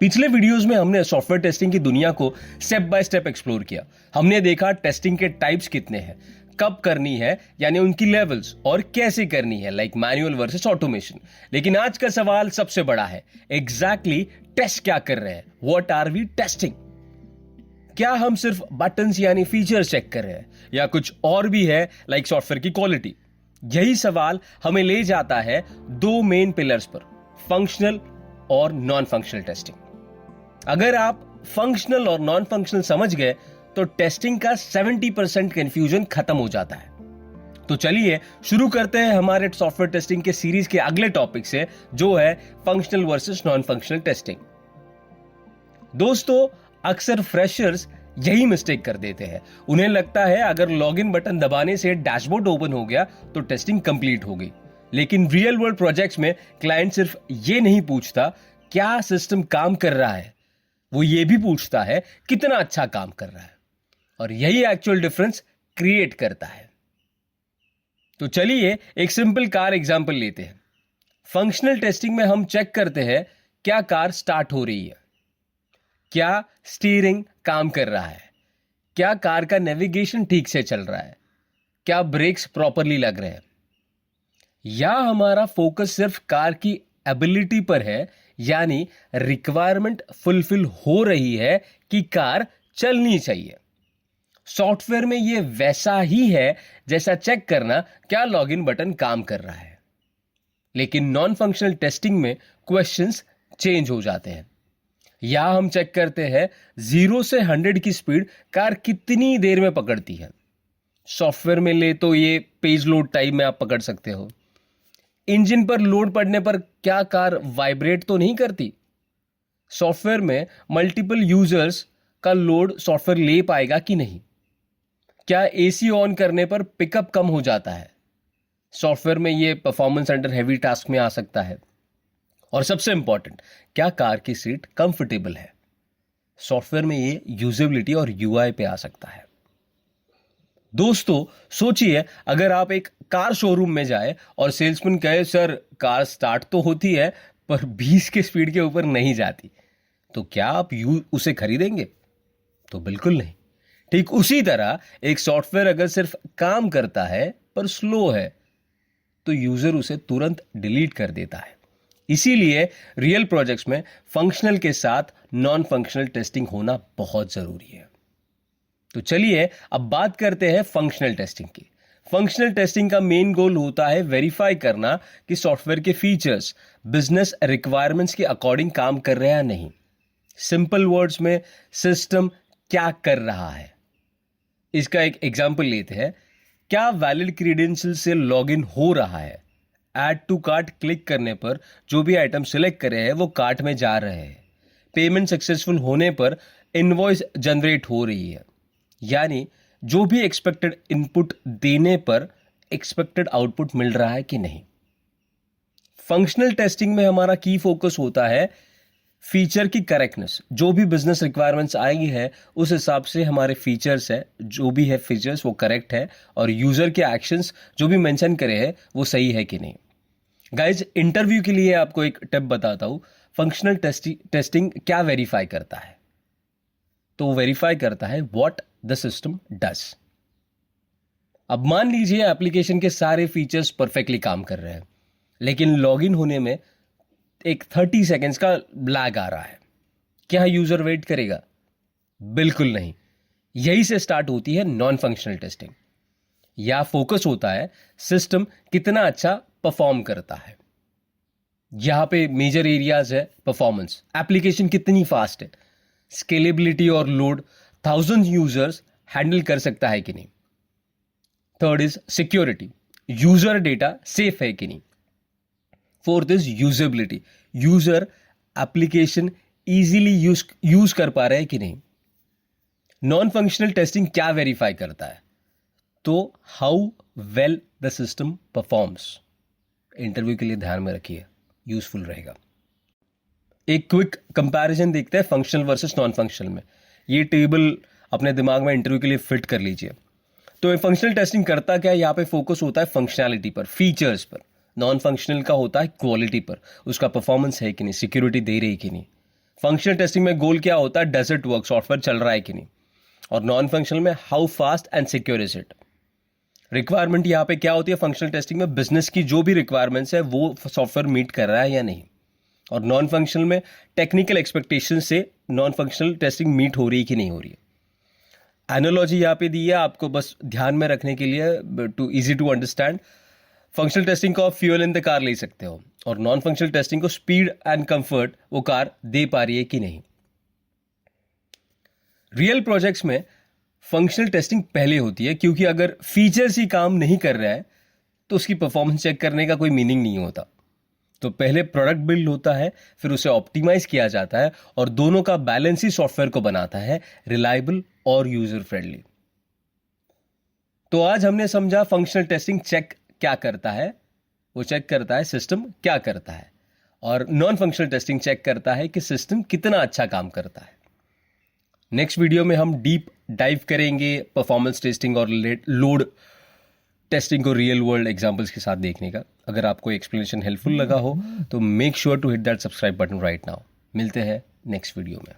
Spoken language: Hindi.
पिछले वीडियोस में हमने सॉफ्टवेयर टेस्टिंग की दुनिया को स्टेप बाय स्टेप एक्सप्लोर किया। हमने देखा टेस्टिंग के टाइप्स कितने हैं, कब करनी है यानी उनकी लेवल्स, और कैसे करनी है लाइक मैनुअल वर्सेस ऑटोमेशन। लेकिन आज का सवाल सबसे बड़ा है, एग्जैक्टली टेस्ट क्या कर रहे हैं? What are we testing? क्या हम सिर्फ बटन्स यानी फीचर्स चेक कर रहे हैं या कुछ और भी है लाइक सॉफ्टवेयर की क्वालिटी? यही सवाल हमें ले जाता है दो मेन पिलर्स पर, फंक्शनल और नॉन फंक्शनल टेस्टिंग। अगर आप फंक्शनल और नॉन फंक्शनल समझ गए तो टेस्टिंग का 70% कंफ्यूजन खत्म हो जाता है। तो चलिए शुरू करते हैं हमारे सॉफ्टवेयर टेस्टिंग के सीरीज के अगले टॉपिक से, जो है functional versus non functional testing. दोस्तों, अक्सर फ्रेशर्स यही मिस्टेक कर देते हैं। उन्हें लगता है अगर लॉगिन बटन दबाने से डैशबोर्ड ओपन हो गया तो टेस्टिंग कंप्लीट हो गई। लेकिन रियल वर्ल्ड प्रोजेक्ट्स में क्लाइंट सिर्फ ये नहीं पूछता क्या सिस्टम काम कर रहा है, वो ये भी पूछता है कितना अच्छा काम कर रहा है। और यही एक्चुअल डिफरेंस क्रिएट करता है। तो चलिए एक सिंपल कार एग्जांपल लेते हैं। फंक्शनल टेस्टिंग में हम चेक करते हैं क्या कार स्टार्ट हो रही है, क्या स्टीयरिंग काम कर रहा है, क्या कार का नेविगेशन ठीक से चल रहा है, क्या ब्रेक्स प्रॉपरली लग रहे हैं, या हमारा फोकस सिर्फ कार की एबिलिटी पर है यानी रिक्वायरमेंट फुलफिल हो रही है कि कार चलनी चाहिए। सॉफ्टवेयर में यह वैसा ही है जैसा चेक करना क्या लॉगिन बटन काम कर रहा है। लेकिन नॉन फंक्शनल टेस्टिंग में क्वेश्चंस चेंज हो जाते हैं। यहां हम चेक करते हैं 0 से 100 की स्पीड कार कितनी देर में पकड़ती है। सॉफ्टवेयर में ले तो ये पेज लोड टाइम में आप पकड़ सकते हो। इंजन पर लोड पड़ने पर क्या कार वाइब्रेट तो नहीं करती? सॉफ्टवेयर में मल्टीपल यूजर्स का लोड सॉफ्टवेयर ले पाएगा कि नहीं? क्या एसी ऑन करने पर पिकअप कम हो जाता है? सॉफ्टवेयर में यह परफॉर्मेंस अंडर हेवी टास्क में आ सकता है। और सबसे इंपॉर्टेंट, क्या कार की सीट कंफर्टेबल है? सॉफ्टवेयर में यह यूजेबिलिटी और यूआई पे आ सकता है। दोस्तों सोचिए, अगर आप एक कार शोरूम में जाए और सेल्समैन कहे सर कार स्टार्ट तो होती है पर 20 के स्पीड के ऊपर नहीं जाती, तो क्या आप उसे खरीदेंगे? तो बिल्कुल नहीं। ठीक उसी तरह एक सॉफ्टवेयर अगर सिर्फ काम करता है पर स्लो है तो यूजर उसे तुरंत डिलीट कर देता है। इसीलिए रियल प्रोजेक्ट्स में फंक्शनल के साथ नॉन फंक्शनल टेस्टिंग होना बहुत जरूरी है। तो चलिए अब बात करते हैं फंक्शनल टेस्टिंग की। फंक्शनल टेस्टिंग का मेन गोल होता है वेरीफाई करना कि सॉफ्टवेयर के फीचर्स बिजनेस रिक्वायरमेंट्स के अकॉर्डिंग काम कर रहे हैं या नहीं। सिंपल वर्ड्स में सिस्टम क्या कर रहा है। इसका एक एग्जांपल लेते हैं। क्या वैलिड क्रीडेंशियल से लॉगिन हो रहा है? ऐड टू कार्ट क्लिक करने पर जो भी आइटम सिलेक्ट करे हैं वो कार्ट में जा रहे हैं। पेमेंट सक्सेसफुल होने पर इनवॉइस जनरेट हो रही है, यानी जो भी एक्सपेक्टेड इनपुट देने पर एक्सपेक्टेड आउटपुट मिल रहा है कि नहीं। फंक्शनल टेस्टिंग में हमारा की फोकस होता है फीचर की करेक्टनेस। जो भी बिजनेस रिक्वायरमेंट्स आई है उस हिसाब से हमारे फीचर्स है, जो भी है फीचर्स वो करेक्ट है, और यूजर के एक्शंस जो भी मेंशन करे हैं वो सही है कि नहीं। गाइज, इंटरव्यू के लिए आपको एक टिप बताता हूं। फंक्शनल टेस्टिंग क्या वेरीफाई करता है? तो वो वेरीफाई करता है व्हाट द सिस्टम डज। अब मान लीजिए एप्लीकेशन के सारे फीचर्स परफेक्टली काम कर रहे हैं, लेकिन लॉगिन होने में एक 30 सेकेंड्स का लैग आ रहा है। क्या यूजर वेट करेगा? बिल्कुल नहीं। यही से स्टार्ट होती है नॉन फंक्शनल टेस्टिंग। या फोकस होता है सिस्टम कितना अच्छा परफॉर्म करता है। यहां पे मेजर एरियाज है परफॉर्मेंस, एप्लीकेशन कितनी फास्ट है, स्केलेबिलिटी और लोड 1000 यूजर्स हैंडल कर सकता है कि नहीं। Third is security, user data safe है कि नहीं। Fourth is usability, user application easily use कर पा रहे हैं कि नहीं। नॉन फंक्शनल टेस्टिंग क्या वेरीफाई करता है? तो how well the system performs. Interview के लिए ध्यान में रखिए, यूजफुल रहेगा। एक क्विक कंपैरिजन देखते हैं फंक्शनल वर्सेस नॉन फंक्शनल में। ये टेबल अपने दिमाग में इंटरव्यू के लिए फिट कर लीजिए। तो फंक्शनल टेस्टिंग करता क्या है? यहाँ पे फोकस होता है फंक्शनैलिटी पर, फीचर्स पर। नॉन फंक्शनल का होता है क्वालिटी पर, उसका परफॉर्मेंस है कि नहीं, सिक्योरिटी दे रही कि नहीं। फंक्शनल टेस्टिंग में गोल क्या होता है, डज इट वर्क, सॉफ्टवेयर चल रहा है कि नहीं। और नॉन फंक्शनल में how fast and secure is it. Requirement यहां पे क्या होती है फंक्शनल टेस्टिंग में, बिजनेस की जो भी रिक्वायरमेंट्स है वो सॉफ्टवेयर मीट कर रहा है या नहीं। और नॉन फंक्शनल में टेक्निकल एक्सपेक्टेशन से नॉन फंक्शनल टेस्टिंग मीट हो रही है कि नहीं हो रही है। एनालॉजी यहाँ पे दी है आपको बस ध्यान में रखने के लिए, too easy to understand. Functional testing को आप फ्यूल इन द कार ले सकते हो, और नॉन फंक्शनल टेस्टिंग को स्पीड एंड कंफर्ट वो कार दे पा रही है कि नहीं। रियल प्रोजेक्ट्स में फंक्शनल टेस्टिंग पहले होती है, क्योंकि अगर फीचर्स ही काम नहीं कर रहा है तो उसकी परफॉर्मेंस चेक करने का कोई मीनिंग नहीं होता। तो पहले प्रोडक्ट बिल्ड होता है, फिर उसे ऑप्टिमाइज किया जाता है, और दोनों का बैलेंस ही सॉफ्टवेयर को बनाता है रिलायबल और यूजर फ्रेंडली। तो आज हमने समझा फंक्शनल टेस्टिंग चेक क्या करता है। वो चेक करता है सिस्टम क्या करता है, और नॉन फंक्शनल टेस्टिंग चेक करता है कि सिस्टम कितना अच्छा काम करता है। नेक्स्ट वीडियो में हम डीप डाइव करेंगे परफॉर्मेंस टेस्टिंग और लोड टेस्टिंग को रियल वर्ल्ड एग्जांपल्स के साथ देखने का। अगर आपको एक्सप्लेनेशन हेल्पफुल लगा हो तो make sure to hit that subscribe button right now. मिलते हैं नेक्स्ट वीडियो में।